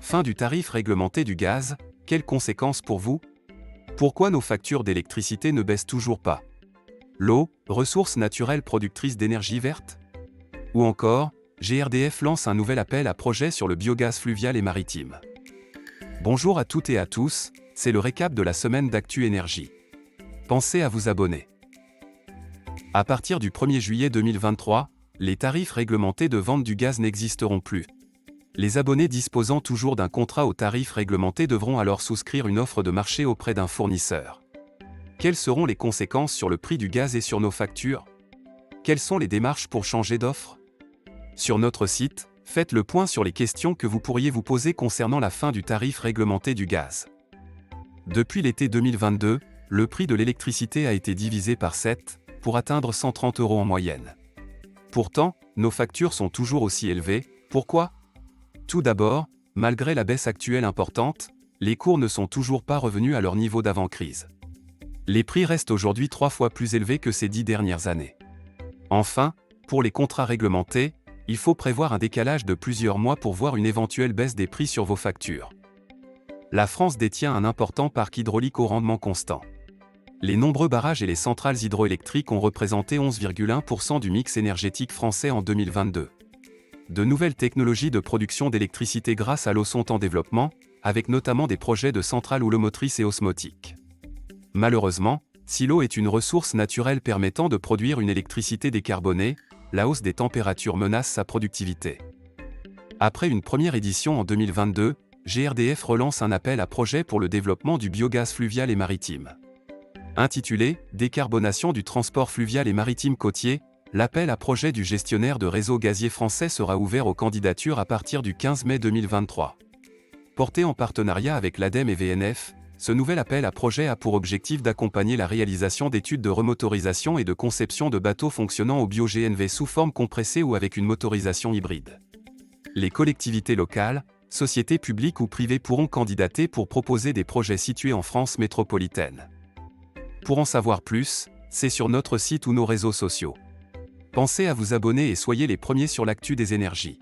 Fin du tarif réglementé du gaz, quelles conséquences pour vous? Pourquoi nos factures d'électricité ne baissent toujours pas? L'eau, ressource naturelle productrice d'énergie verte? Ou encore, GRDF lance un nouvel appel à projet sur le biogaz fluvial et maritime. Bonjour à toutes et à tous, c'est le récap de la semaine d'Actu Énergie. Pensez à vous abonner. À partir du 1er juillet 2023, les tarifs réglementés de vente du gaz n'existeront plus. Les abonnés disposant toujours d'un contrat au tarif réglementé devront alors souscrire une offre de marché auprès d'un fournisseur. Quelles seront les conséquences sur le prix du gaz et sur nos factures? Quelles sont les démarches pour changer d'offre? Sur notre site, faites le point sur les questions que vous pourriez vous poser concernant la fin du tarif réglementé du gaz. Depuis l'été 2022, le prix de l'électricité a été divisé par 7, pour atteindre 130 € en moyenne. Pourtant, nos factures sont toujours aussi élevées. Pourquoi? Tout d'abord, malgré la baisse actuelle importante, les cours ne sont toujours pas revenus à leur niveau d'avant-crise. Les prix restent aujourd'hui 3 fois plus élevés que ces 10 dernières années. Enfin, pour les contrats réglementés, il faut prévoir un décalage de plusieurs mois pour voir une éventuelle baisse des prix sur vos factures. La France détient un important parc hydraulique au rendement constant. Les nombreux barrages et les centrales hydroélectriques ont représenté 11,1% du mix énergétique français en 2022. De nouvelles technologies de production d'électricité grâce à l'eau sont en développement, avec notamment des projets de centrales houlomotrices et osmotiques. Malheureusement, si l'eau est une ressource naturelle permettant de produire une électricité décarbonée, la hausse des températures menace sa productivité. Après une première édition en 2022, GRDF relance un appel à projet pour le développement du biogaz fluvial et maritime. Intitulé « Décarbonation du transport fluvial et maritime côtier », l'appel à projet du gestionnaire de réseau gazier français sera ouvert aux candidatures à partir du 15 mai 2023. Porté en partenariat avec l'ADEME et VNF, ce nouvel appel à projet a pour objectif d'accompagner la réalisation d'études de remotorisation et de conception de bateaux fonctionnant au bio-GNV sous forme compressée ou avec une motorisation hybride. Les collectivités locales, sociétés publiques ou privées pourront candidater pour proposer des projets situés en France métropolitaine. Pour en savoir plus, c'est sur notre site ou nos réseaux sociaux. Pensez à vous abonner et soyez les premiers sur l'actu des énergies.